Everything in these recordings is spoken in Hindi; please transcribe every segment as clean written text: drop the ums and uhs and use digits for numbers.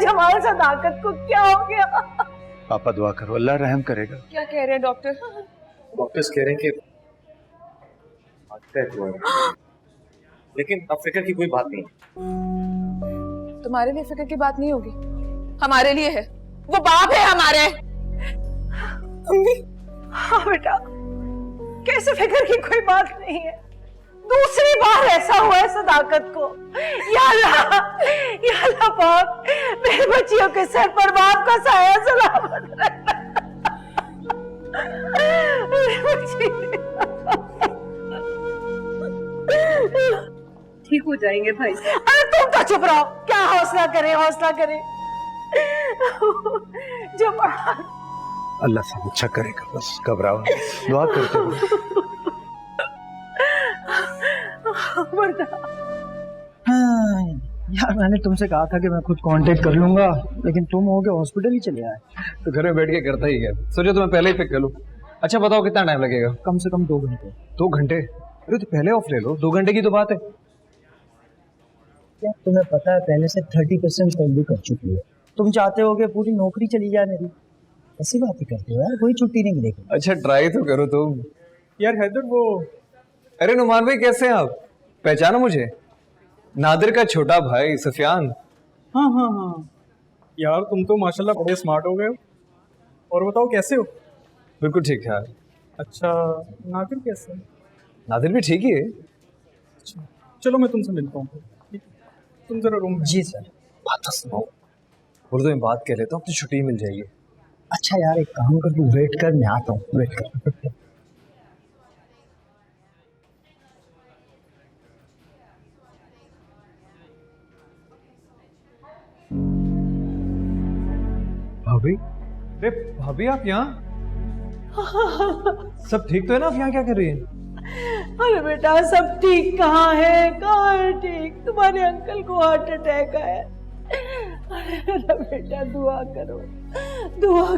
जमाल सदाकत को क्या हो गया? पापा दुआ करो, अल्लाह रहम करेगा। क्या कह रहे हैं डॉक्टर? डॉक्टर्स कह रहे हैं कि अटैक हुआ है, लेकिन अब फिक्र की कोई बात नहीं। तुम्हारे लिए फिक्र की बात नहीं होगी, हमारे लिए है। वो बाप है हमारे। मम्मी। हाँ बेटा, कैसे फिक्र की कोई बात नहीं है। दूसरी बार ऐसा हुआ है सदाकत को। या अल्लाह पाक मेरे बच्चियों के सर पर बाप का साया सलामत रखना। ठीक हो जाएंगे भाई। अरे तुम तो चुप रहो, क्या हौसला करे हौसला करे। जो अल्लाह सब अच्छा करेगा, बस घबराओ, दुआ करते हो। हाँ, यार मैंने तुमसे कहा था कि मैं खुद कांटेक्ट कर लूंगा, लेकिन तुम हो के हॉस्पिटल ही चले आए। तो घर में बैठ के करता ही है, सोचो तुम्हें पहले ही पिक कर लूं। अच्छा बताओ कितना टाइम लगेगा? कम से कम 2 घंटे। 2 घंटे? अरे तो पहले ऑफ ले लो, 2 घंटे की तो बात है। क्या तुम्हें पता है पहले से 30% सैलरी कर चुकी है। तुम चाहते हो कि पूरी नौकरी चली जाए मेरी? ऐसी बात ही करते हो यार, कोई छुट्टी नहीं मिलेगी। अच्छा ट्राई तो करो तुम। यार हैदर वो, अरे नुमान भाई कैसे हैं आप? पहचानो मुझे? नादिर का छोटा भाई सुफियान। हाँ हाँ हाँ यार, तुम तो माशाल्लाह बड़े स्मार्ट हो गए हो। और बताओ कैसे हो? बिल्कुल ठीक ठाक। अच्छा, नादिर कैसे है? नादिर भी ठीक ही है। अच्छा चलो मैं तुमसे मिलता हूँ। ठीक है, तुम जरा रूम में। जी सर। बात तो सुनो, बोलो तो मैं बात कह लेता हूँ, अपनी छुट्टी मिल जाएगी। अच्छा यार एक काम कर, तू वेट कर, मैं आता हूँ, वेट कर। भाभी? अरे भाभी आप यहाँ? सब ठीक तो है ना? आप यहाँ क्या कर रही हैं? अरे बेटा सब ठीक कहाँ है ठीक। तुम्हारे अंकल को हार्ट अटैक आया। अरे बेटा दुआ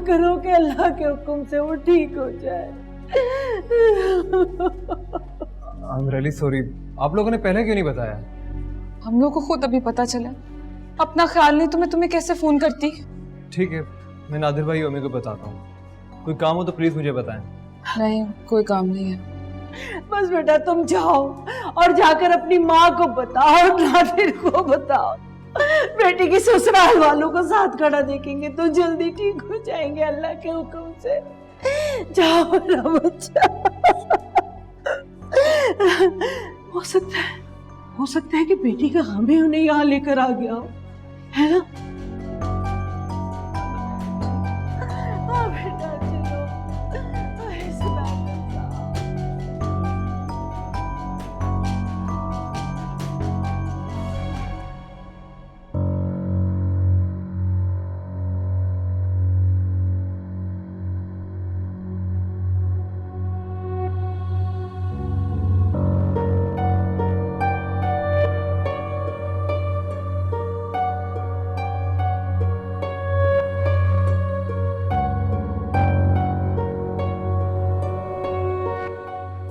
करो कि अल्लाह के हुक्म से वो ठीक हो जाए। I am really sorry. आप लोगों ने पहले क्यों नहीं बताया? हम लोग को खुद अभी पता चला। अपना ख्याल नहीं तो मैं तुम्हें कैसे फोन करती। ठीक है, मैं नादिर भाई अम्मी को बताता हूँ। कोई काम हो तो प्लीज मुझे बताएं। नहीं कोई काम नहीं है। बस बेटा तुम जाओ और जाकर अपनी माँ को बताओ, नादिर को बताओ। बेटी की ससुराल वालों को साथ खड़ा देखेंगे तो जल्दी ठीक हो जाएंगे अल्लाह के हुक्म से। जाओ मेरा बच्चा। हो सकता है कि बेटी का हमें उन्हें यहाँ लेकर आ गया हो, है ना? हाँ बेटा चलो।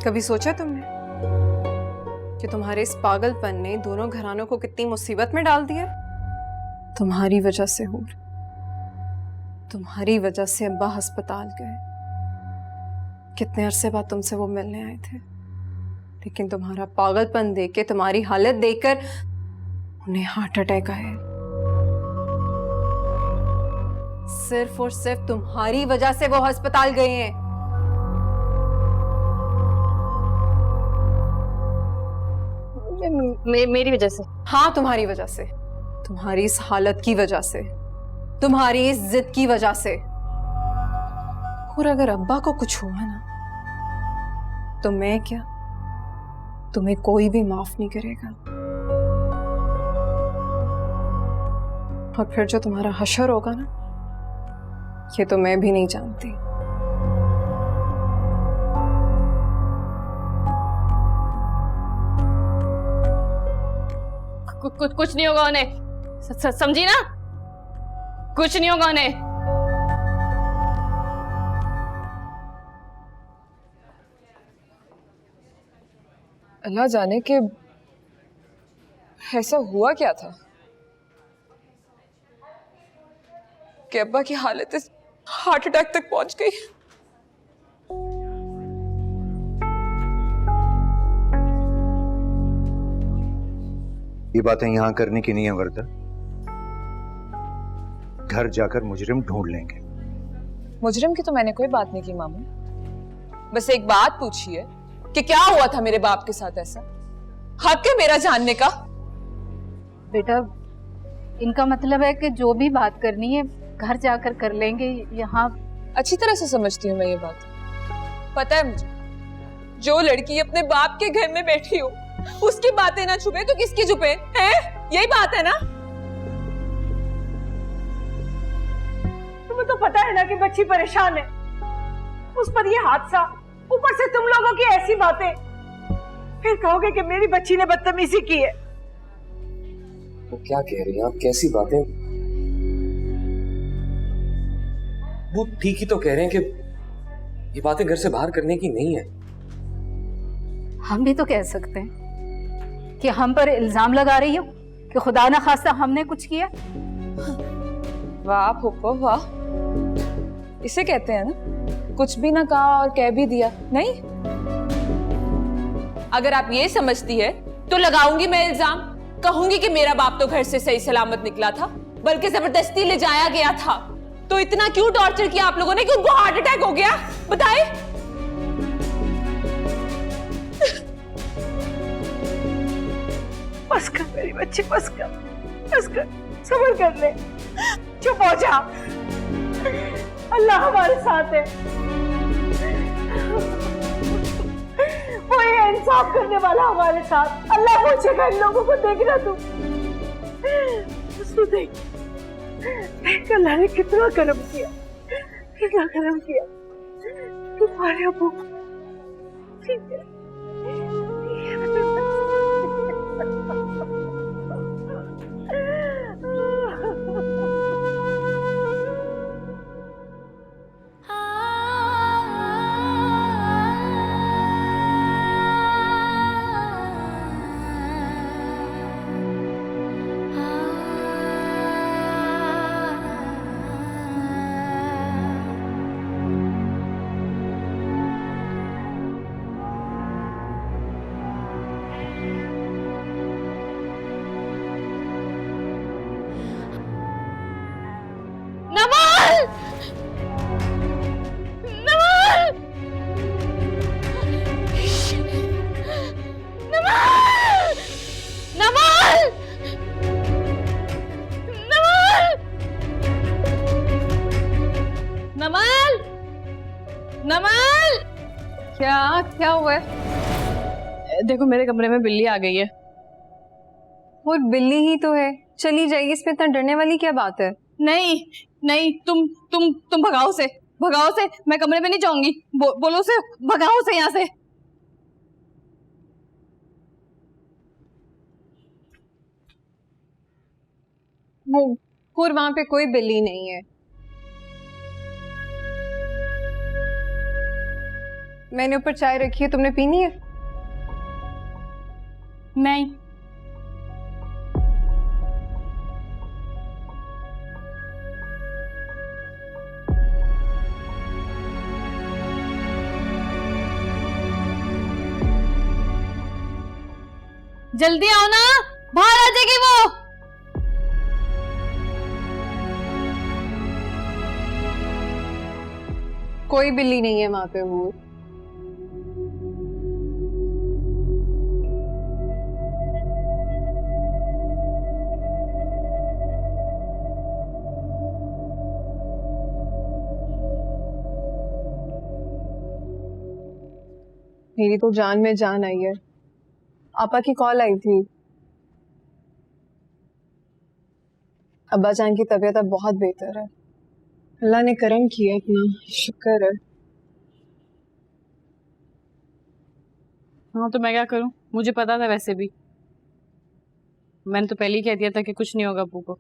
कभी सोचा तुमने कि तुम्हारे इस पागलपन ने दोनों घरानों को कितनी मुसीबत में डाल दिया? तुम्हारी वजह से हूर, तुम्हारी वजह से अब्बा अस्पताल गए। कितने अरसे बाद तुमसे वो मिलने आए थे, लेकिन तुम्हारा पागलपन देख के, तुम्हारी हालत देखकर उन्हें हार्ट अटैक आया। सिर्फ और सिर्फ तुम्हारी वजह से वो अस्पताल गए हैं। मेरी वजह से? हाँ तुम्हारी वजह से, तुम्हारी इस हालत की वजह से, तुम्हारी इस जिद की वजह से। और अगर अब्बा को कुछ हुआ ना तो मैं क्या, तुम्हें कोई भी माफ नहीं करेगा। और फिर जो तुम्हारा हशर होगा ना, ये तो मैं भी नहीं जानती। कुछ नहीं होगा उन्हें, समझी ना? कुछ नहीं होगा उन्हें। अल्लाह जाने कि ऐसा हुआ क्या था। कि अब्बा की हालत इस हार्ट अटैक तक पहुंच गई। ये बातें यहां करने की नहीं है वर्दा। घर जाकर मुजरिम ढूंढ लेंगे। मुजरिम की तो मैंने कोई बात नहीं की मामू, बस एक बात पूछी है कि क्या हुआ था मेरे बाप के साथ ऐसा। हक है मेरा जानने का। बेटा इनका मतलब है कि जो भी बात करनी है घर जाकर कर लेंगे। यहाँ अच्छी तरह से समझती हूँ मैं ये बात। पता है मुझे, जो लड़की अपने बाप के घर में बैठी हो उसकी बातें ना छुपे तो किसकी छुपे है? यही बात है ना? तुम्हें तो पता है ना कि बच्ची परेशान है, उस पर ये हादसा, ऊपर से तुम लोगों की ऐसी बातें, फिर कहोगे कि मेरी बच्ची ने बदतमीजी की है। वो क्या कह रही हैं आप? कैसी बातें? वो ठीक ही तो कह रहे हैं कि ये बातें घर से बाहर करने की नहीं है। हम भी तो कह सकते हैं कि हम पर इल्जाम लगा रही हो कि खुदा ना खास्ता हमने कुछ किया। वाह फूफो वाह, इसे कहते हैं ना कुछ भी ना कहा और कह भी दिया। नहीं, अगर आप ये समझती है तो लगाऊंगी मैं इल्जाम, कहूंगी कि मेरा बाप तो घर से सही सलामत निकला था, बल्कि जबरदस्ती ले जाया गया था। तो इतना क्यों टॉर्चर किया आप लोगों ने कि उनको हार्ट अटैक हो गया? बताए। बस कर मेरी बच्ची, बस कर, बस कर, सब्र कर ले, चुप हो जा। अल्लाह हमारे साथ है, वो ये इंसाफ करने वाला हमारे साथ। अल्लाह पूछेगा इन लोगों को। देखना तू, उसको देख, देख अल्लाह ने कितना करम किया, कितना करम किया तुम्हारे अबू। ठीक है, नमल, क्या हुआ है? देखो मेरे कमरे में बिल्ली आ गई है। वो बिल्ली ही तो है, चली जाएगी, इसमें इतना डरने वाली क्या बात है? नहीं नहीं, तुम भगाओ से, भगाओ से। मैं कमरे में नहीं जाऊंगी। बोलो से भगाओ से यहाँ से। पूर वहां पे कोई बिल्ली नहीं है। मैंने ऊपर चाय रखी है, तुमने पीनी है? नहीं। जल्दी आओ ना, बाहर आ जाएगी वो। कोई बिल्ली नहीं है वहां पे। वो मेरी तो जान में जान आई है। आपा की कॉल आई थी, अब्बा जान की तबीयत अब बहुत बेहतर है। अल्लाह ने करम किया, इतना शुक्र है। हाँ तो मैं क्या करूं, मुझे पता था वैसे भी। मैंने तो पहले ही कह दिया था कि कुछ नहीं होगा अब्बू को।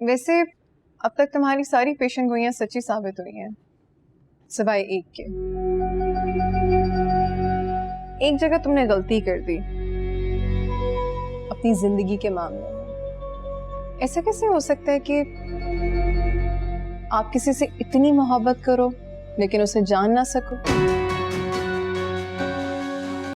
वैसे अब तक तुम्हारी सारी पेशेंट गोइयां सच्ची साबित हुई हैं, सिवाय एक के। एक जगह तुमने गलती कर दी। अपनी जिंदगी के मामले में। ऐसा कैसे हो सकता है कि आप किसी से इतनी मोहब्बत करो लेकिन उसे जान ना सको?